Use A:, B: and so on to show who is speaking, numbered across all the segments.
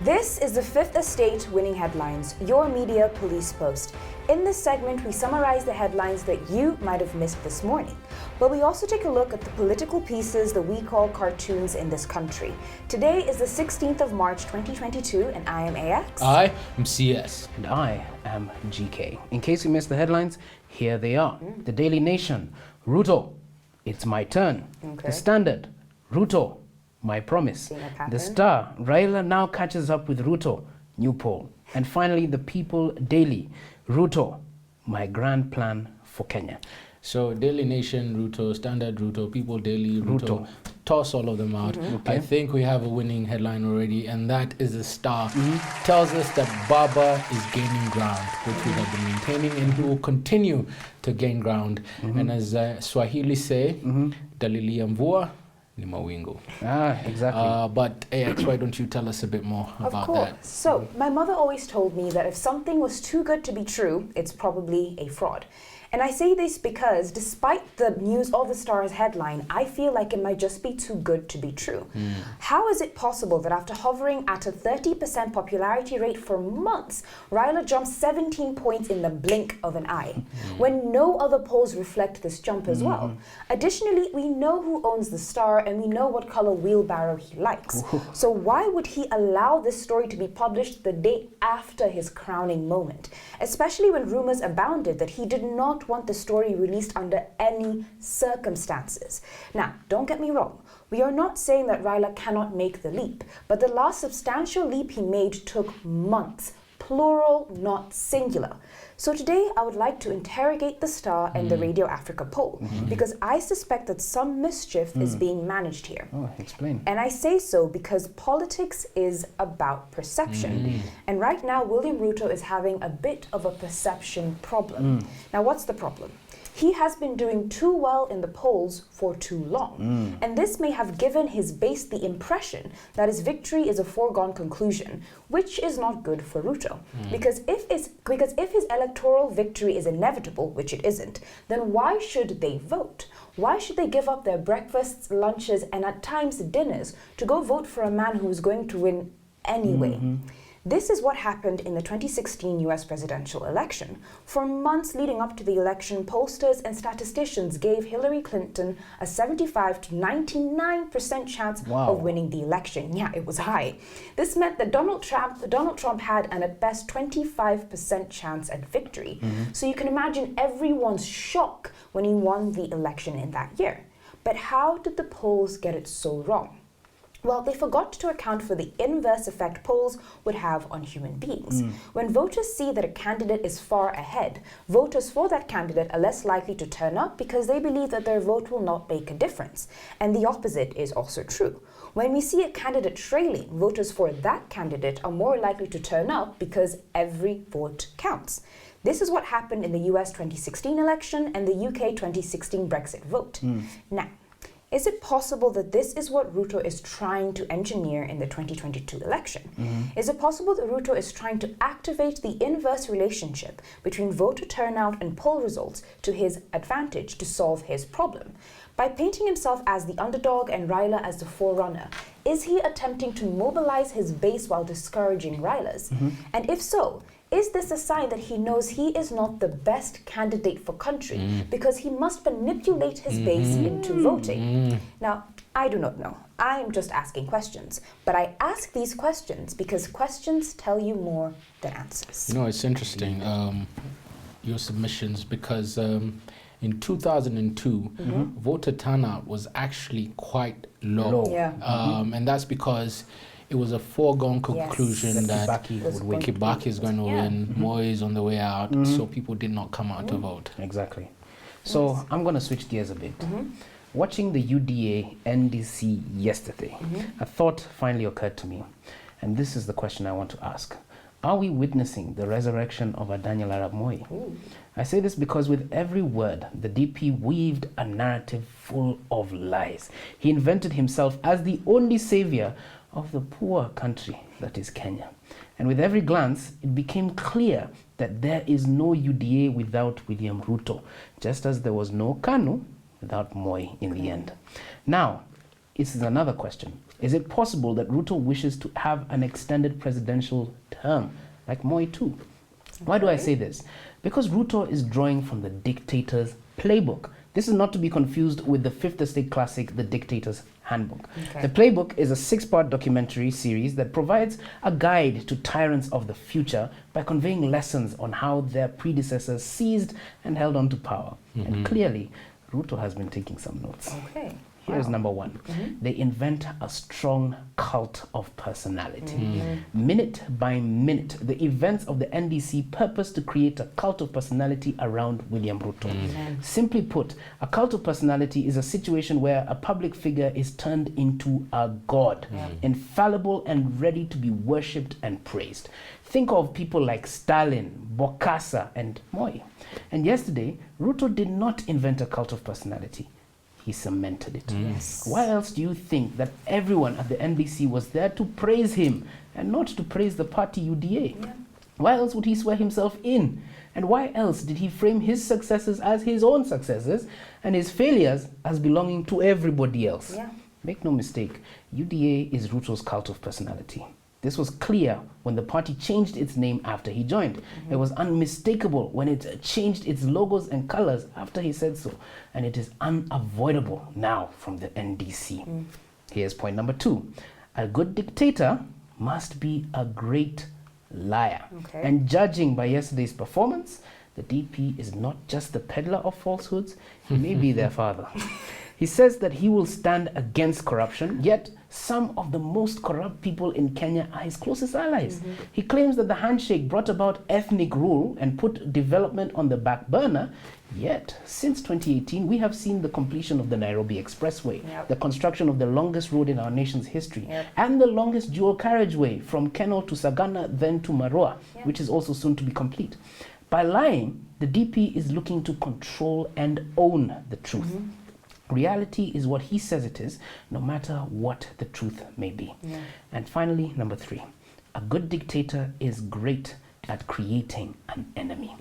A: This is the Fifth Estate Winning Headlines, your media police post. In this segment, we summarize the headlines that you might have missed this morning. But we also take a look at the political pieces that we call cartoons in this country. Today is the 16th of March 2022, and I am AX.
B: I am CS.
C: And I am GK. In case you missed the headlines, here they are. The Daily Nation, Ruto, it's my turn.
A: Okay.
C: The Standard, Ruto, my promise. The Star, Raila now catches up with Ruto, new poll. And finally, the People Daily, Ruto, my grand plan for Kenya.
B: So Daily Nation, Ruto, Standard, Ruto, People Daily, Ruto. Toss all of them out.
C: Okay.
B: I think we have a winning headline already, and that is the Star. Tells us that Baba is gaining ground, which we have been maintaining, and he will continue to gain ground. And as Swahili say, dalili ya mvua ni mawingu.
C: Exactly.
B: But AX, why don't you tell us a bit more about that?
A: So, my mother always told me that if something was too good to be true, it's probably a fraud. And I say this because despite the News All the Stars headline, I feel like it might just be too good to be true. How is it possible that after hovering at a 30% popularity rate for months, Raila jumps 17 points in the blink of an eye, when no other polls reflect this jump as well? Additionally, we know who owns the Star and we know what color wheelbarrow he likes. So why would he allow this story to be published the day after his crowning moment? Especially when rumors abounded that he did not want the story released under any circumstances. Now, don't get me wrong. We are not saying that Raila cannot make the leap, but the last substantial leap he made took months, plural, not singular. So today, I would like to interrogate the Star and the Radio Africa poll, because I suspect that some mischief is being managed here.
C: Oh, explain.
A: And I say so because politics is about perception. And right now, William Ruto is having a bit of a perception problem. Now, what's the problem? He has been doing too well in the polls for too long. And this may have given his base the impression that his victory is a foregone conclusion, which is not good for Ruto. Because if his electoral victory is inevitable, which it isn't, then why should they vote? Why should they give up their breakfasts, lunches, and at times dinners to go vote for a man who is going to win anyway? This is what happened in the 2016 US presidential election. For months leading up to the election, pollsters and statisticians gave Hillary Clinton a 75 to 99% chance of winning the election. Yeah, it was high. This meant that Donald Trump had an at best 25% chance at victory. So you can imagine everyone's shock when he won the election in that year. But how did the polls get it so wrong? Well, they forgot to account for the inverse effect polls would have on human beings. When voters see that a candidate is far ahead, voters for that candidate are less likely to turn up because they believe that their vote will not make a difference. And the opposite is also true. When we see a candidate trailing, voters for that candidate are more likely to turn up because every vote counts. This is what happened in the US 2016 election and the UK 2016 Brexit vote. Now, is it possible that this is what Ruto is trying to engineer in the 2022 election? Is it possible that Ruto is trying to activate the inverse relationship between voter turnout and poll results to his advantage to solve his problem? By painting himself as the underdog and Raila as the forerunner, is he attempting to mobilize his base while discouraging Raila's? And if so, is this a sign that he knows he is not the best candidate for country because he must manipulate his base into voting? Now, I do not know. I am just asking questions. But I ask these questions because questions tell you more than answers.
B: You know, it's interesting, your submissions, because in 2002, voter turnout was actually quite low. And that's because it was a foregone conclusion that Kibaki is going to win, Moi is on the way out, so people did not come out to vote.
C: Exactly. So I'm going to switch gears a bit. Watching the UDA NDC yesterday, a thought finally occurred to me. And this is the question I want to ask. Are we witnessing the resurrection of a Daniel Arap Moi? I say this because with every word, the DP weaved a narrative full of lies. He invented himself as the only savior of the poor country that is Kenya. And with every glance, it became clear that there is no UDA without William Ruto, just as there was no KANU without Moi in the end. Now, this is another question. Is it possible that Ruto wishes to have an extended presidential term, like Moi too? Why do I say this? Because Ruto is drawing from the dictator's playbook. This is not to be confused with the fifth estate classic, The Dictator's Handbook.
A: Okay.
C: The Playbook is a 6-part documentary series that provides a guide to tyrants of the future by conveying lessons on how their predecessors seized and held on to power. And clearly, Ruto has been taking some notes.
A: Okay.
C: Here's
A: Wow.
C: number one. They invent a strong cult of personality. Minute by minute, the events of the NDC purpose to create a cult of personality around William Ruto. Simply put, a cult of personality is a situation where a public figure is turned into a god, infallible and ready to be worshipped and praised. Think of people like Stalin, Bokassa, and Moi. And yesterday, Ruto did not invent a cult of personality. He cemented it.
A: Yes.
C: Why else do you think that everyone at the NDC was there to praise him and not to praise the party UDA?
A: Yeah.
C: Why else would he swear himself in? And why else did he frame his successes as his own successes and his failures as belonging to everybody else?
A: Yeah.
C: Make no mistake, UDA is Ruto's cult of personality. This was clear when the party changed its name after he joined. It was unmistakable when it changed its logos and colors after he said so. And it is unavoidable now from the NDC. Here's point number 2. A good dictator must be a great liar.
A: Okay.
C: And judging by yesterday's performance, the DP is not just the peddler of falsehoods, he may be their father. He says that he will stand against corruption, yet some of the most corrupt people in Kenya are his closest allies. He claims that the handshake brought about ethnic rule and put development on the back burner, yet since 2018 we have seen the completion of the Nairobi Expressway, the construction of the longest road in our nation's history, and the longest dual carriageway from Keno to Sagana, then to Marua, which is also soon to be complete. By lying, the DP is looking to control and own the truth. Reality is what he says it is, no matter what the truth may be. And finally, number 3, a good dictator is great at creating an enemy.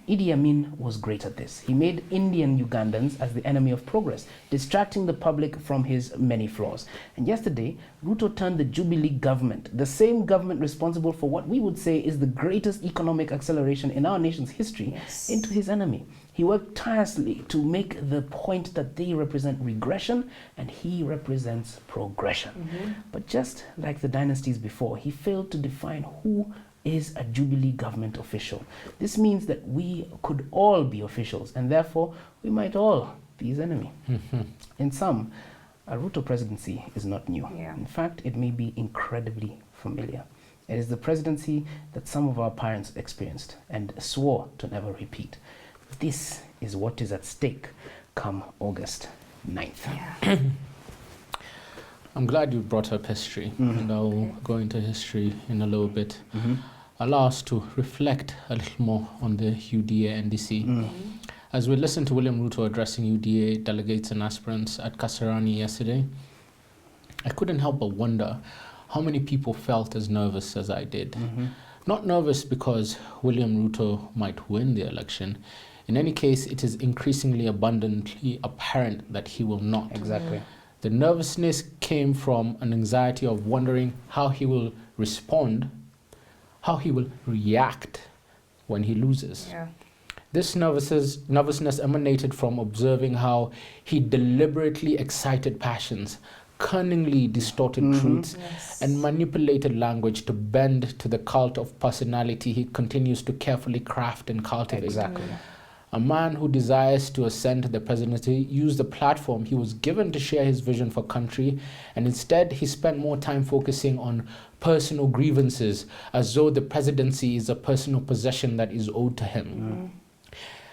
C: Idi Amin was great at this. He made Indian Ugandans as the enemy of progress, distracting the public from his many flaws. And yesterday, Ruto turned the Jubilee government, the same government responsible for what we would say is the greatest economic acceleration in our nation's history, into his enemy. He worked tirelessly to make the point that they represent regression and he represents progression. But just like the dynasties before, he failed to define who is a Jubilee government official. This means that we could all be officials and therefore we might all be his enemy. In sum, a Ruto presidency is not new. In fact, it may be incredibly familiar. It is the presidency that some of our parents experienced and swore to never repeat. This is what is at stake come August 9th.
B: I'm glad you brought up history, and I'll go into history in a little bit. Allow us to reflect a little more on the UDA NDC. As we listened to William Ruto addressing UDA delegates and aspirants at Kasarani yesterday, I couldn't help but wonder how many people felt as nervous as I did. Not nervous because William Ruto might win the election. In any case, it is increasingly abundantly apparent that he will not.
C: Exactly.
B: The nervousness came from an anxiety of wondering how he will respond, how he will react when he loses. This nervousness emanated from observing how he deliberately excited passions, cunningly distorted truths, and manipulated language to bend to the cult of personality he continues to carefully craft and cultivate. A man who desires to ascend to the presidency used the platform he was given to share his vision for country, and instead he spent more time focusing on personal grievances, as though the presidency is a personal possession that is owed to him.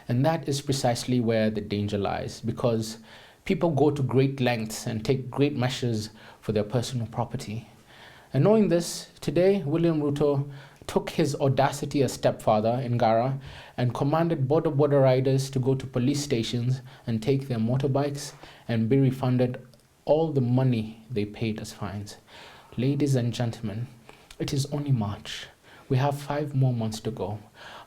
B: And that is precisely where the danger lies, because people go to great lengths and take great measures for their personal property. And knowing this, today William Ruto took his audacity a step further in Gara and commanded border riders to go to police stations and take their motorbikes and be refunded all the money they paid as fines. Ladies and gentlemen, it is only March. We have 5 more months to go.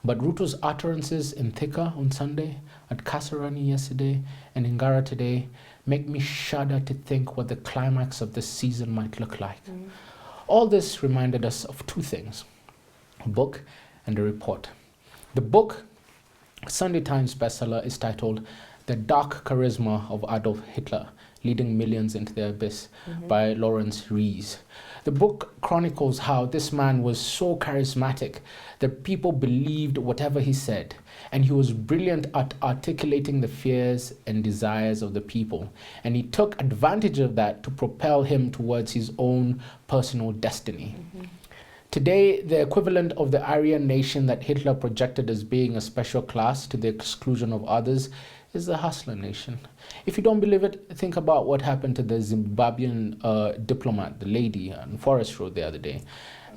B: But Ruto's utterances in Thika on Sunday, at Kasarani yesterday, and in Ngara today make me shudder to think what the climax of this season might look like. All this reminded us of two things: a book and a report. The book, Sunday Times bestseller, is titled The Dark Charisma of Adolf Hitler, Leading Millions into the Abyss by Lawrence Rees. The book chronicles how this man was so charismatic that people believed whatever he said, and he was brilliant at articulating the fears and desires of the people, and he took advantage of that to propel him towards his own personal destiny. Today, the equivalent of the Aryan nation that Hitler projected as being a special class to the exclusion of others is the hustler nation. If you don't believe it, think about what happened to the Zimbabwean diplomat, the lady on Forest Road the other day.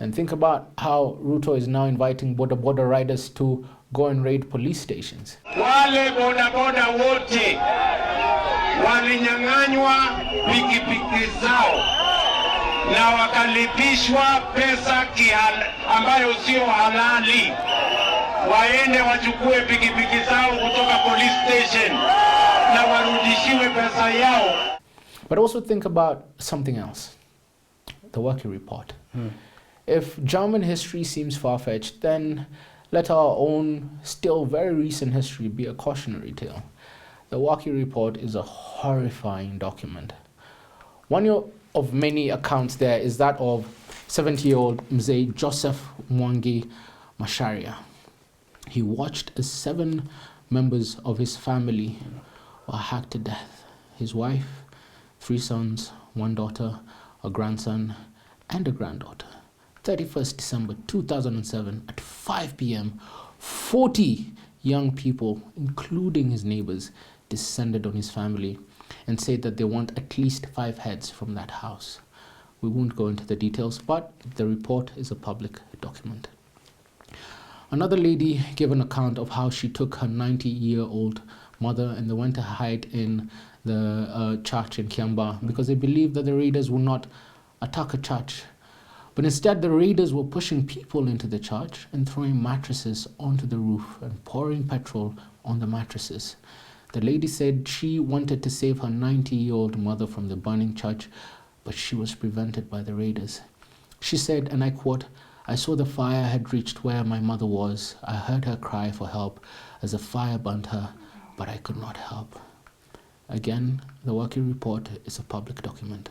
B: And think about how Ruto is now inviting border riders to go and raid police stations.
D: Wale boda wote walinyang'anywa pikipiki zao na wakalipishwa pesa ambayo sio halali. Waende wachukue pikipiki zao kutoka police station na warudishiwe pesa yao.
B: But also think about something else, the Working Report. If German history seems far-fetched, then let our own still very recent history be a cautionary tale. The Working Report is a horrifying document. One of many accounts there is that of 70-year-old Mzee Joseph Mwangi Masharia. He watched as 7 members of his family were hacked to death. His wife, 3 sons, 1 daughter, a grandson, and a granddaughter. 31st December 2007 at 5 p.m., 40 young people, including his neighbors, descended on his family and said that they want at least 5 heads from that house. We won't go into the details, but the report is a public document. Another lady gave an account of how she took her 90-year-old mother and they went to hide in the church in Kiamba because they believed that the raiders would not attack a church. But instead, the raiders were pushing people into the church and throwing mattresses onto the roof and pouring petrol on the mattresses. The lady said she wanted to save her 90-year-old mother from the burning church, but she was prevented by the raiders. She said, and I quote, "I saw the fire had reached where my mother was. I heard her cry for help as the fire burnt her, but I could not help." Again, the Working Report is a public document.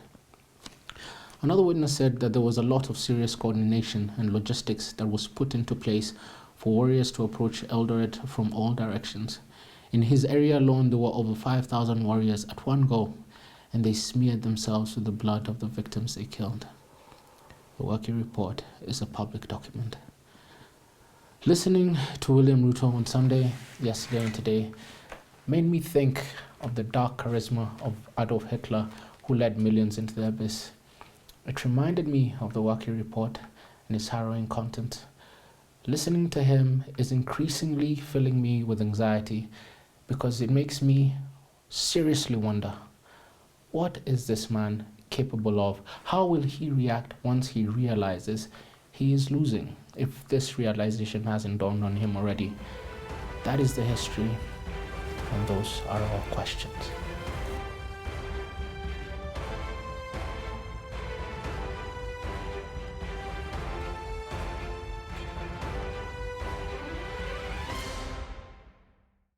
B: Another witness said that there was a lot of serious coordination and logistics that was put into place for warriors to approach Eldoret from all directions. In his area alone, there were over 5,000 warriors at one go, and they smeared themselves with the blood of the victims they killed. The Working Report is a public document. Listening to William Ruto on Sunday, yesterday and today, made me think of the dark charisma of Adolf Hitler, who led millions into the abyss. It reminded me of the Working Report and its harrowing content. Listening to him is increasingly filling me with anxiety because it makes me seriously wonder, what is this man capable of? How will he react once he realizes he is losing, if this realization hasn't dawned on him already? That is the history, and those are our questions.